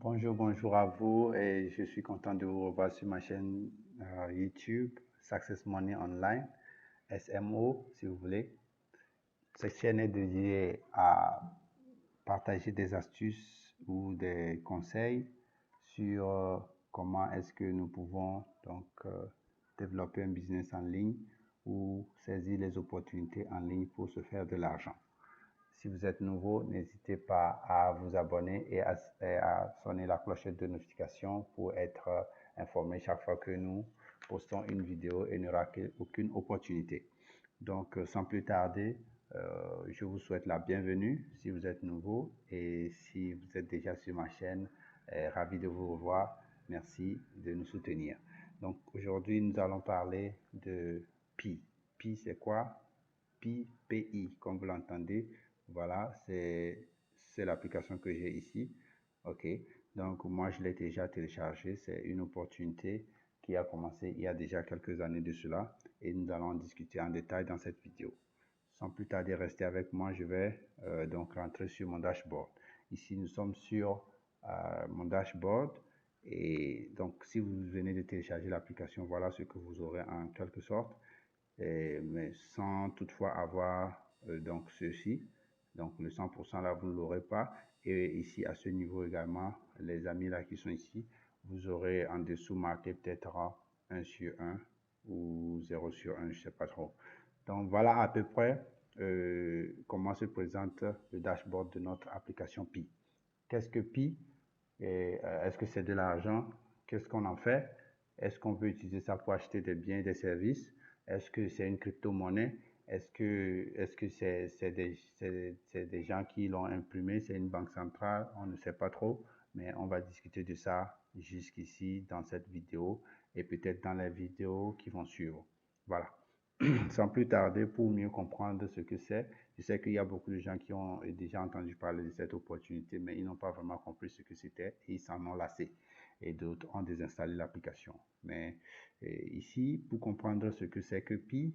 Bonjour à vous et je suis content de vous revoir sur ma chaîne YouTube Success Money Online, SMO si vous voulez. Cette chaîne est dédiée à partager des astuces ou des conseils sur comment est-ce que nous pouvons développer un business en ligne ou saisir les opportunités en ligne pour se faire de l'argent. Si vous êtes nouveau, n'hésitez pas à vous abonner et à sonner la clochette de notification pour être informé chaque fois que nous postons une vidéo et n'y aura aucune opportunité. Donc, sans plus tarder, je vous souhaite la bienvenue si vous êtes nouveau et si vous êtes déjà sur ma chaîne, ravi de vous revoir. Merci de nous soutenir. Donc, aujourd'hui, nous allons parler de Pi. Pi, c'est quoi? Pi, PI, comme vous l'entendez. Voilà, c'est l'application que j'ai ici. OK. Donc, moi, je l'ai déjà téléchargé. C'est une opportunité qui a commencé il y a déjà quelques années de cela et nous allons en discuter en détail dans cette vidéo. Sans plus tarder, restez avec moi. Je vais donc rentrer sur mon dashboard. Ici, nous sommes sur mon dashboard. Et donc, si vous venez de télécharger l'application, voilà ce que vous aurez en quelque sorte mais sans toutefois avoir donc ceci. Donc le 100% là, vous ne l'aurez pas. Et ici, à ce niveau également, les amis là qui sont ici, vous aurez en dessous marqué peut-être 1 sur 1 ou 0 sur 1, je ne sais pas trop. Donc voilà à peu près comment se présente le dashboard de notre application Pi. Qu'est-ce que Pi? Est-ce que c'est de l'argent? Qu'est-ce qu'on en fait? Est-ce qu'on peut utiliser ça pour acheter des biens et des services? Est-ce que c'est une crypto-monnaie? Est-ce que c'est des gens qui l'ont imprimé? C'est une banque centrale? On ne sait pas trop, mais on va discuter de ça jusqu'ici dans cette vidéo et peut-être dans les vidéos qui vont suivre. Voilà. Sans plus tarder, pour mieux comprendre ce que c'est, je sais qu'il y a beaucoup de gens qui ont déjà entendu parler de cette opportunité, mais ils n'ont pas vraiment compris ce que c'était et ils s'en ont lassé. Et d'autres ont désinstallé l'application. Mais ici, pour comprendre ce que c'est que Pi,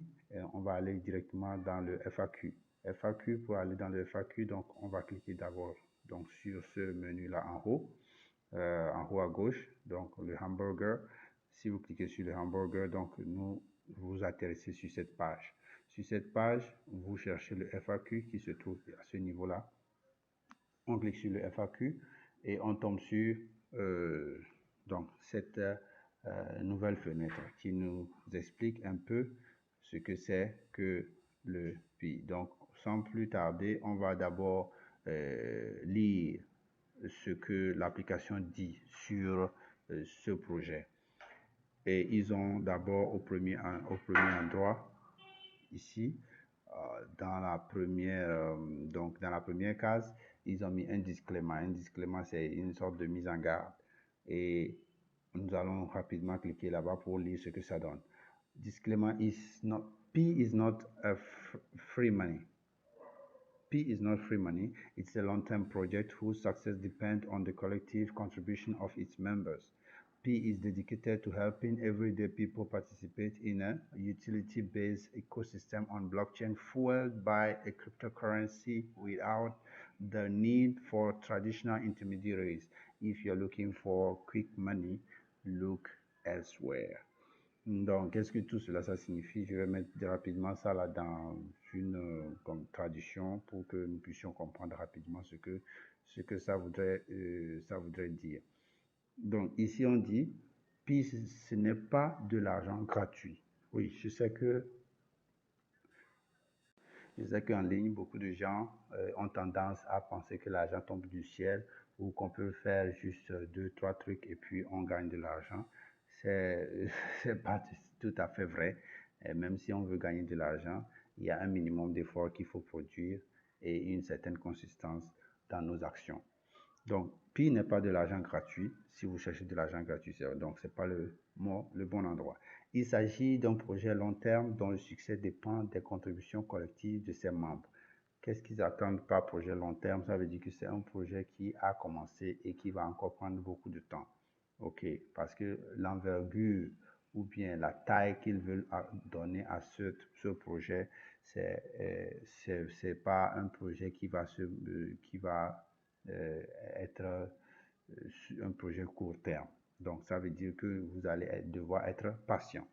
on va aller directement dans le FAQ. FAQ, pour aller dans le FAQ, donc on va cliquer d'abord donc sur ce menu-là en haut à gauche, donc le hamburger. Si vous cliquez sur le hamburger, donc vous atterrissez sur cette page. Sur cette page, vous cherchez le FAQ qui se trouve à ce niveau-là. On clique sur le FAQ et on tombe sur donc cette nouvelle fenêtre qui nous explique un peu ce que c'est que le PI. Donc, sans plus tarder, on va d'abord lire ce que l'application dit sur ce projet. Et ils ont d'abord au premier endroit, ici, dans la première, donc dans la première case, ils ont mis un disclaimer. Un disclaimer, c'est une sorte de mise en garde. Et nous allons rapidement cliquer là-bas pour lire ce que ça donne. Disclaimer is not, P is not a free money. P is not free money. It's a long-term project whose success depends on the collective contribution of its members. P is dedicated to helping everyday people participate in a utility-based ecosystem on blockchain fueled by a cryptocurrency without the need for traditional intermediaries. If you're looking for quick money, look elsewhere. Donc, qu'est-ce que tout cela ça signifie? Je vais mettre rapidement ça là dans une comme traduction pour que nous puissions comprendre rapidement ce que ça voudrait dire. Donc, ici on dit, puis ce n'est pas de l'argent gratuit. Oui, je sais qu'en ligne, beaucoup de gens ont tendance à penser que l'argent tombe du ciel ou qu'on peut faire juste deux, trois trucs et puis on gagne de l'argent. C'est, c'est pas tout à fait vrai. Et même si on veut gagner de l'argent, il y a un minimum d'efforts qu'il faut produire et une certaine consistance dans nos actions. Donc, Pi n'est pas de l'argent gratuit. Si vous cherchez de l'argent gratuit, donc c'est pas le bon endroit. Il s'agit d'un projet long terme dont le succès dépend des contributions collectives de ses membres. Qu'est-ce qu'ils attendent par projet long terme? Ça veut dire que c'est un projet qui a commencé et qui va encore prendre beaucoup de temps. OK, parce que l'envergure ou bien la taille qu'ils veulent donner à ce projet, c'est pas un projet qui va être un projet court terme. Donc, ça veut dire que vous allez devoir être patient.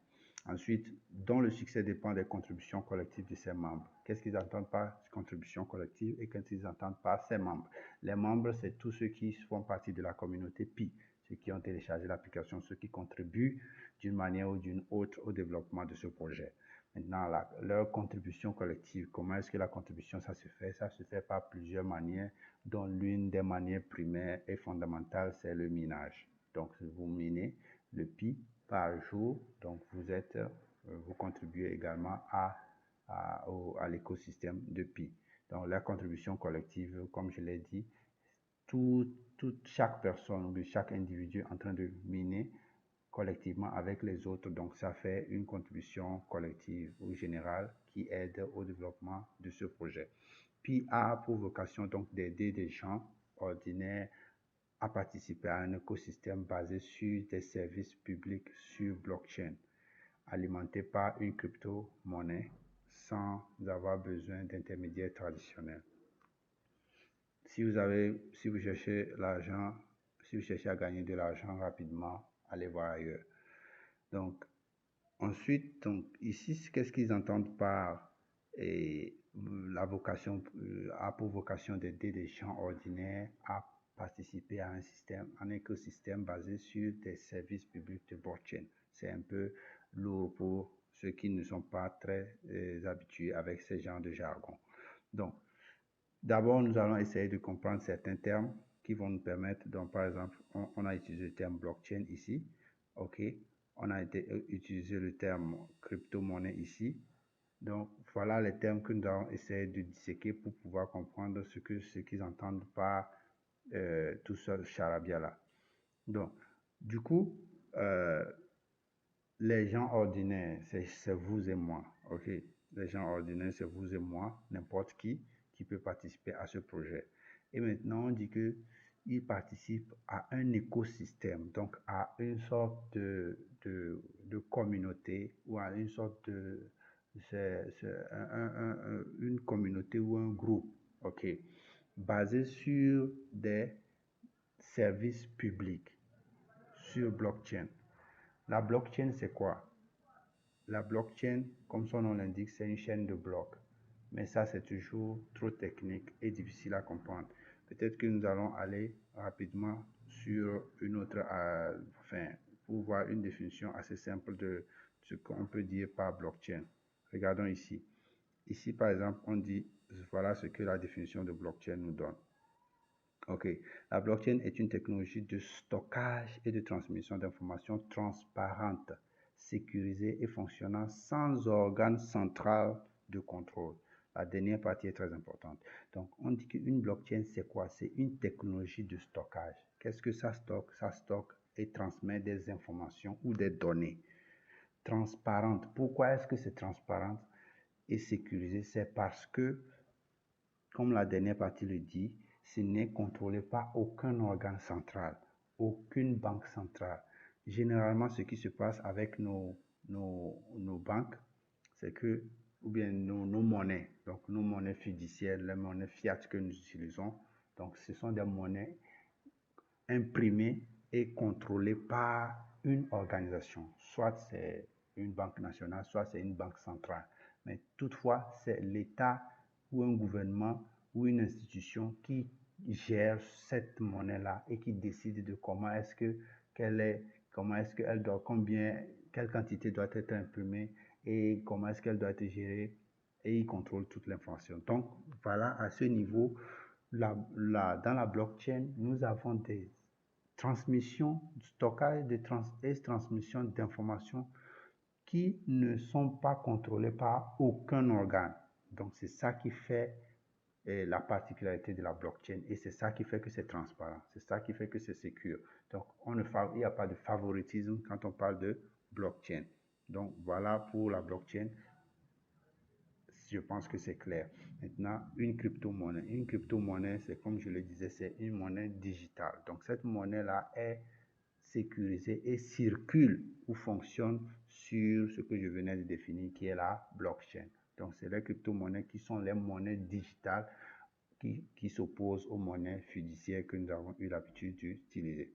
Ensuite, dont le succès dépend des contributions collectives de ses membres. Qu'est-ce qu'ils entendent par contribution collective et qu'est-ce qu'ils entendent par ses membres? Les membres, c'est tous ceux qui font partie de la communauté Pi, ceux qui ont téléchargé l'application, ceux qui contribuent d'une manière ou d'une autre au développement de ce projet. Maintenant, leur contribution collective, comment est-ce que la contribution, ça se fait? Ça se fait par plusieurs manières, dont l'une des manières primaires et fondamentales, c'est le minage. Donc, vous minez le Pi par jour, donc vous contribuez également à l'écosystème de Pi. Donc, la contribution collective, comme je l'ai dit, chaque personne ou chaque individu en train de miner collectivement avec les autres. Donc, ça fait une contribution collective ou générale qui aide au développement de ce projet. Pi a pour vocation donc d'aider des gens ordinaires à participer à un écosystème basé sur des services publics sur blockchain, alimenté par une crypto-monnaie sans avoir besoin d'intermédiaires traditionnels. Si vous cherchez l'argent, si vous cherchez à gagner de l'argent rapidement, allez voir ailleurs. Donc, ensuite, ici, qu'est-ce qu'ils entendent par la vocation, a pour vocation d'aider des gens ordinaires à participer à un écosystème basé sur des services publics de blockchain. C'est un peu lourd pour ceux qui ne sont pas très habitués avec ce genre de jargon. Donc, d'abord, nous allons essayer de comprendre certains termes qui vont nous permettre, donc par exemple, on a utilisé le terme blockchain ici, ok, on a utilisé le terme crypto-monnaie ici. Donc, voilà les termes que nous allons essayer de disséquer pour pouvoir comprendre ce qu'ils entendent par tout ce charabia-là. Donc, du coup, les gens ordinaires, c'est vous et moi, ok? Les gens ordinaires, c'est vous et moi, n'importe qui peut participer à ce projet. Et maintenant, on dit que il participe à un écosystème, donc à une sorte de communauté ou à une sorte de... C'est une communauté ou un groupe, ok, basé sur des services publics, sur blockchain. La blockchain, c'est quoi? La blockchain, comme son nom l'indique, c'est une chaîne de blocs. Mais ça, c'est toujours trop technique et difficile à comprendre. Peut-être que nous allons aller rapidement sur une autre, pour voir une définition assez simple de ce qu'on peut dire par blockchain. Regardons ici. Ici, par exemple, on dit, voilà ce que la définition de blockchain nous donne. Ok, la blockchain est une technologie de stockage et de transmission d'informations transparente, sécurisée et fonctionnant sans organe central de contrôle. La dernière partie est très importante. Donc, on dit qu'une blockchain, c'est quoi? C'est une technologie de stockage. Qu'est-ce que ça stocke? Ça stocke et transmet des informations ou des données transparentes. Pourquoi est-ce que c'est transparent et sécurisé? C'est parce que, comme la dernière partie le dit, ce n'est contrôlé par aucun organe central, aucune banque centrale. Généralement, ce qui se passe avec nos banques, c'est que, ou bien nos monnaies, donc nos monnaies fiduciaires, les monnaies fiat que nous utilisons, donc ce sont des monnaies imprimées et contrôlées par une organisation, soit c'est une banque nationale, soit c'est une banque centrale. Mais toutefois, c'est l'État ou un gouvernement ou une institution qui gère cette monnaie-là et qui décide de comment est-ce qu'elle doit, quelle quantité doit être imprimée et comment est-ce qu'elle doit être gérée, et il contrôle toute l'information. Donc voilà, à ce niveau, dans la blockchain, nous avons des transmissions, stockage et transmission d'informations qui ne sont pas contrôlées par aucun organe. Donc c'est ça qui fait la particularité de la blockchain et c'est ça qui fait que c'est transparent, c'est ça qui fait que c'est sécure. Donc il n'y a pas de favoritisme quand on parle de blockchain. Donc voilà pour la blockchain. Je pense que c'est clair. Maintenant, une crypto-monnaie. Une crypto-monnaie, c'est comme je le disais, c'est une monnaie digitale. Donc cette monnaie-là est sécurisée et circule ou fonctionne sur ce que je venais de définir qui est la blockchain. Donc c'est les crypto-monnaies qui sont les monnaies digitales qui s'oppose aux monnaies fiduciaires que nous avons eu l'habitude d'utiliser.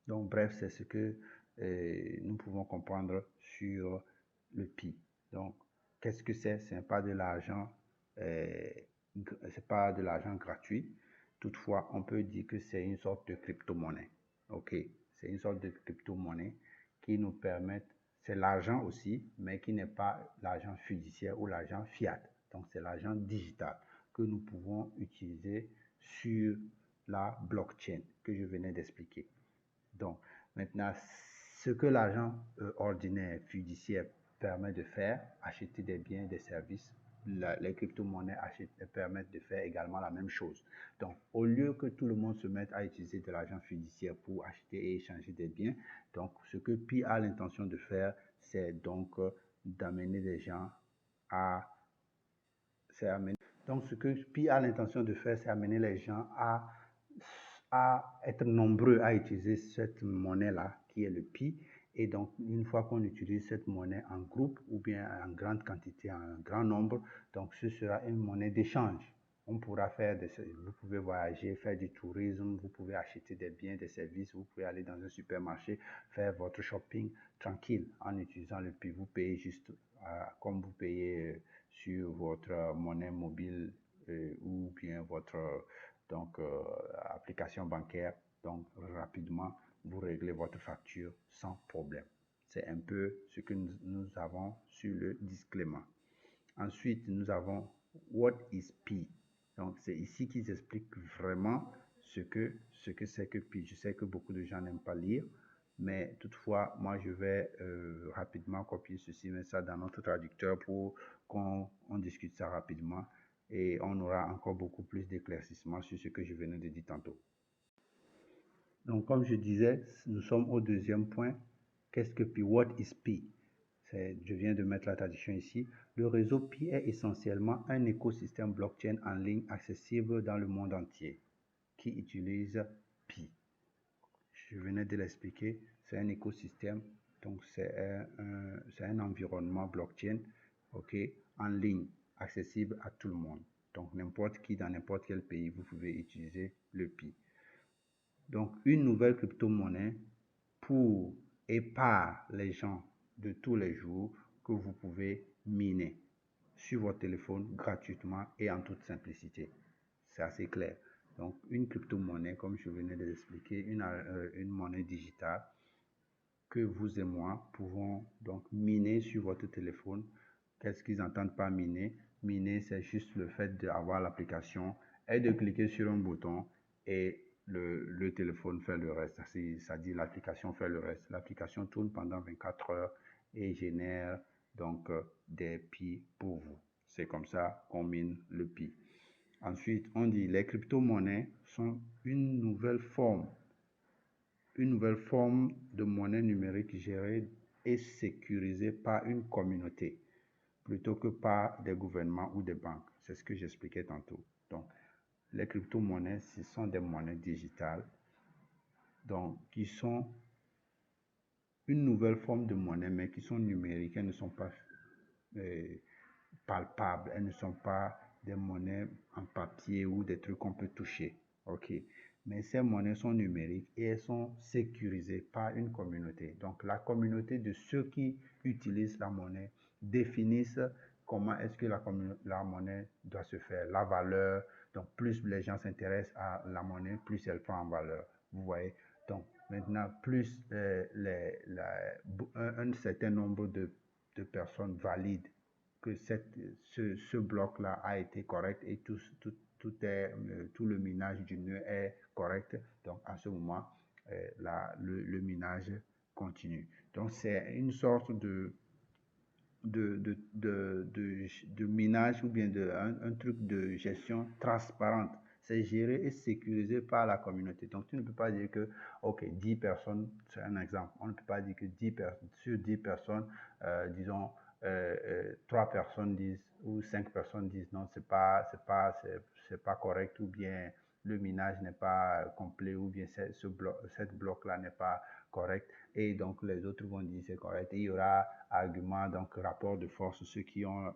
Donc, bref, c'est ce que nous pouvons comprendre sur le PI. Donc, qu'est-ce que c'est? Ce n'est pas de l'argent, c'est pas de l'argent gratuit. Toutefois, on peut dire que c'est une sorte de crypto-monnaie. OK, c'est une sorte de crypto-monnaie qui nous permet, c'est l'argent aussi, mais qui n'est pas l'argent fiduciaire ou l'argent fiat. Donc, c'est l'argent digital que nous pouvons utiliser sur la blockchain que je venais d'expliquer. Donc, maintenant, ce que l'argent ordinaire, fiduciaire permet de faire, acheter des biens, des services, les crypto-monnaies permettent de faire également la même chose. Donc, au lieu que tout le monde se mette à utiliser de l'argent fiduciaire pour acheter et échanger des biens, donc ce que Pi a l'intention de faire, c'est donc d'amener les gens à... Donc, ce que Pi a l'intention de faire, c'est amener les gens à être nombreux à utiliser cette monnaie-là, qui est le Pi. Et donc, une fois qu'on utilise cette monnaie en groupe ou bien en grande quantité, en grand nombre, donc ce sera une monnaie d'échange. On pourra faire vous pouvez voyager, faire du tourisme, vous pouvez acheter des biens, des services, vous pouvez aller dans un supermarché, faire votre shopping tranquille en utilisant le Pi. Vous payez juste comme vous payez sur votre monnaie mobile ou bien votre application bancaire. Donc, rapidement, vous réglez votre facture sans problème. C'est un peu ce que nous avons sur le disclaimer. Ensuite, nous avons What is Pi? Donc, c'est ici qu'ils expliquent vraiment ce que c'est que Pi. Je sais que beaucoup de gens n'aiment pas lire, mais toutefois, moi, je vais rapidement copier ceci, mettre ça dans notre traducteur pour qu'on discute ça rapidement et on aura encore beaucoup plus d'éclaircissements sur ce que je venais de dire tantôt. Donc, comme je disais, nous sommes au deuxième point. Qu'est-ce que Pi? What is Pi? Je viens de mettre la traduction ici. Le réseau Pi est essentiellement un écosystème blockchain en ligne accessible dans le monde entier qui utilise Pi. Je venais de l'expliquer, c'est un écosystème, donc c'est un environnement blockchain, ok, en ligne, accessible à tout le monde. Donc n'importe qui, dans n'importe quel pays, vous pouvez utiliser le Pi. Donc une nouvelle crypto-monnaie pour et par les gens de tous les jours que vous pouvez miner sur votre téléphone gratuitement et en toute simplicité. C'est assez clair. Donc, une crypto-monnaie, comme je venais de l'expliquer, une monnaie digitale que vous et moi pouvons donc miner sur votre téléphone. Qu'est-ce qu'ils entendent par miner? Miner, c'est juste le fait d'avoir l'application et de cliquer sur un bouton et le téléphone fait le reste. C'est-à-dire l'application fait le reste. L'application tourne pendant 24 heures et génère donc des Pi pour vous. C'est comme ça qu'on mine le Pi. Ensuite, on dit les crypto-monnaies sont une nouvelle forme de monnaie numérique gérée et sécurisée par une communauté plutôt que par des gouvernements ou des banques. C'est ce que j'expliquais tantôt. Donc, les crypto-monnaies, ce sont des monnaies digitales donc, qui sont une nouvelle forme de monnaie, mais qui sont numériques. Elles ne sont pas palpables, elles ne sont pas des monnaies en papier ou des trucs qu'on peut toucher. OK. Mais ces monnaies sont numériques et elles sont sécurisées par une communauté. Donc, la communauté de ceux qui utilisent la monnaie définissent comment est-ce que la monnaie doit se faire, la valeur. Donc, plus les gens s'intéressent à la monnaie, plus elle prend en valeur. Vous voyez? Donc, maintenant, plus un certain nombre de personnes valident que ce bloc-là a été correct et tout le minage du nœud est correct. Donc, à ce moment, le minage continue. Donc, c'est une sorte de minage ou bien un truc de gestion transparente. C'est géré et sécurisé par la communauté. Donc, tu ne peux pas dire que, OK, 10 personnes, c'est un exemple. On ne peut pas dire que sur 10 personnes, disons, 3 personnes disent ou 5 personnes disent non, c'est pas correct ou bien le minage n'est pas complet ou bien cette bloc-là n'est pas correct et donc les autres vont dire c'est correct et il y aura argument, donc rapport de force, ceux qui ont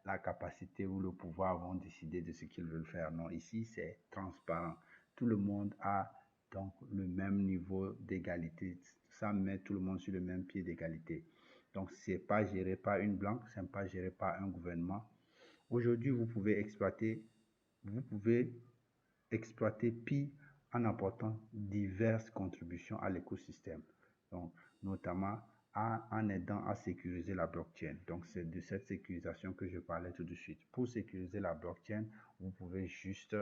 la capacité ou le pouvoir vont décider de ce qu'ils veulent faire. Non, ici, c'est transparent. Tout le monde a donc le même niveau d'égalité. Ça met tout le monde sur le même pied d'égalité. Donc, c'est pas géré par une banque, c'est pas géré par un gouvernement. Aujourd'hui, vous pouvez exploiter Pi en apportant diverses contributions à l'écosystème. Donc, notamment en aidant à sécuriser la blockchain. Donc, c'est de cette sécurisation que je parlais tout de suite. Pour sécuriser la blockchain, vous pouvez juste,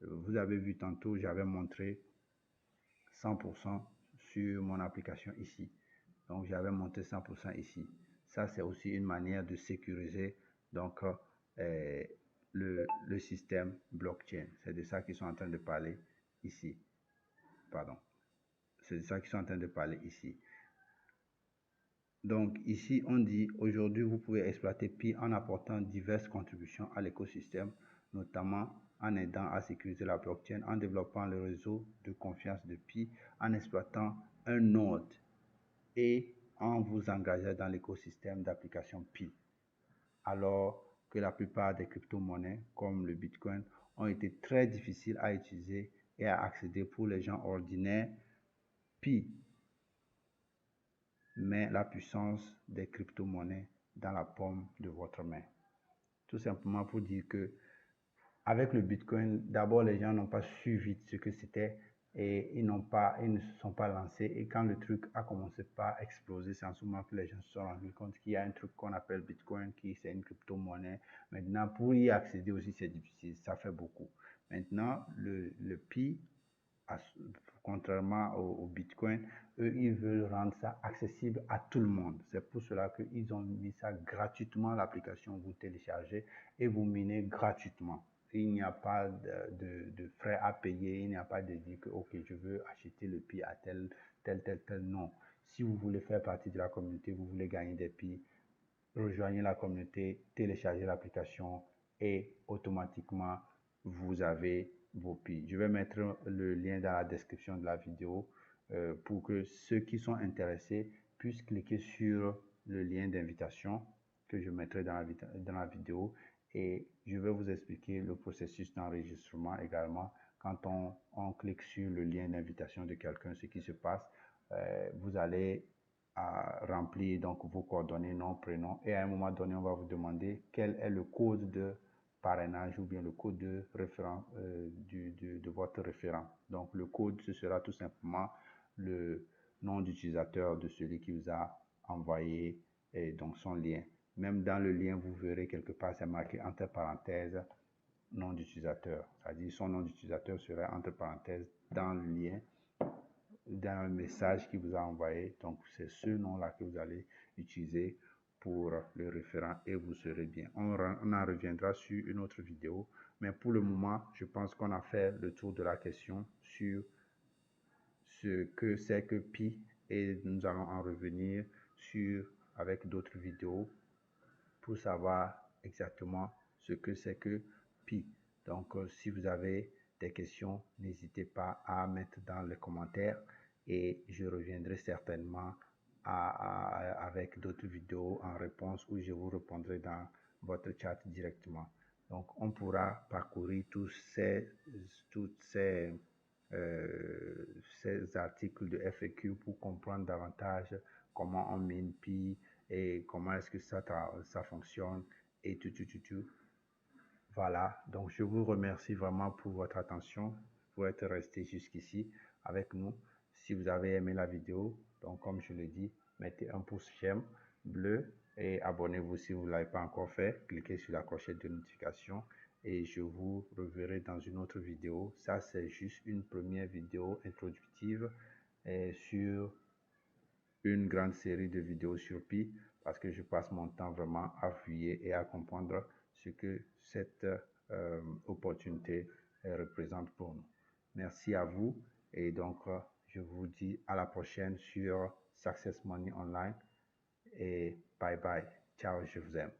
vous avez vu tantôt, j'avais montré 100% sur mon application ici. Donc, j'avais monté 100% ici. Ça, c'est aussi une manière de sécuriser donc, le système blockchain. C'est de ça qu'ils sont en train de parler ici. Pardon. C'est de ça qu'ils sont en train de parler ici. Donc, ici, on dit, aujourd'hui, vous pouvez exploiter Pi en apportant diverses contributions à l'écosystème, notamment en aidant à sécuriser la blockchain, en développant le réseau de confiance de Pi, en exploitant un node et en vous engageant dans l'écosystème d'application Pi. Alors que la plupart des crypto-monnaies, comme le Bitcoin, ont été très difficiles à utiliser et à accéder pour les gens ordinaires, Pi met la puissance des crypto-monnaies dans la paume de votre main. Tout simplement pour dire que avec le Bitcoin, d'abord les gens n'ont pas su vite ce que c'était et ils ne se sont pas lancés. Et quand le truc a commencé par exploser, c'est en ce moment que les gens se sont rendus compte qu'il y a un truc qu'on appelle Bitcoin, qui c'est une crypto-monnaie. Maintenant, pour y accéder aussi, c'est difficile, ça fait beaucoup. Maintenant, le Pi, contrairement au Bitcoin, eux, ils veulent rendre ça accessible à tout le monde. C'est pour cela qu'ils ont mis ça gratuitement, l'application, vous téléchargez et vous minez gratuitement. Il n'y a pas de frais à payer, il n'y a pas de dire que, ok, je veux acheter le Pi à tel, non. Si vous voulez faire partie de la communauté, vous voulez gagner des Pi, rejoignez la communauté, téléchargez l'application et automatiquement, vous avez vos Pi. Je vais mettre le lien dans la description de la vidéo pour que ceux qui sont intéressés puissent cliquer sur le lien d'invitation que je mettrai dans la vidéo et je vais vous expliquer le processus d'enregistrement également. Quand on clique sur le lien d'invitation de quelqu'un, ce qui se passe, vous allez remplir donc vos coordonnées, nom, prénom, et à un moment donné, on va vous demander quel est le code de parrainage ou bien le code de référent de votre référent. Donc le code, ce sera tout simplement le nom d'utilisateur de celui qui vous a envoyé et donc son lien. Même dans le lien, vous verrez quelque part, c'est marqué entre parenthèses nom d'utilisateur. C'est-à-dire son nom d'utilisateur sera entre parenthèses dans le lien, dans le message qu'il vous a envoyé. Donc, c'est ce nom-là que vous allez utiliser pour le référent et vous serez bien. On en reviendra sur une autre vidéo. Mais pour le moment, je pense qu'on a fait le tour de la question sur ce que c'est que Pi et nous allons en revenir avec d'autres vidéos pour savoir exactement ce que c'est que Pi. Donc, si vous avez des questions, n'hésitez pas à mettre dans les commentaires et je reviendrai certainement avec d'autres vidéos en réponse où je vous répondrai dans votre chat directement. Donc, on pourra parcourir toutes ces articles de FAQ pour comprendre davantage comment on mine Pi et comment est-ce que ça fonctionne et tout. Voilà, donc je vous remercie vraiment pour votre attention, pour être resté jusqu'ici avec nous. Si vous avez aimé la vidéo, donc comme je l'ai dit, mettez un pouce j'aime bleu et abonnez-vous si vous ne l'avez pas encore fait. Cliquez sur la clochette de notification et je vous reverrai dans une autre vidéo. Ça, c'est juste une première vidéo introductive sur une grande série de vidéos sur Pi parce que je passe mon temps vraiment à fouiller et à comprendre ce que cette opportunité représente pour nous. Merci à vous et donc je vous dis à la prochaine sur Success Money Online et bye bye. Ciao, je vous aime.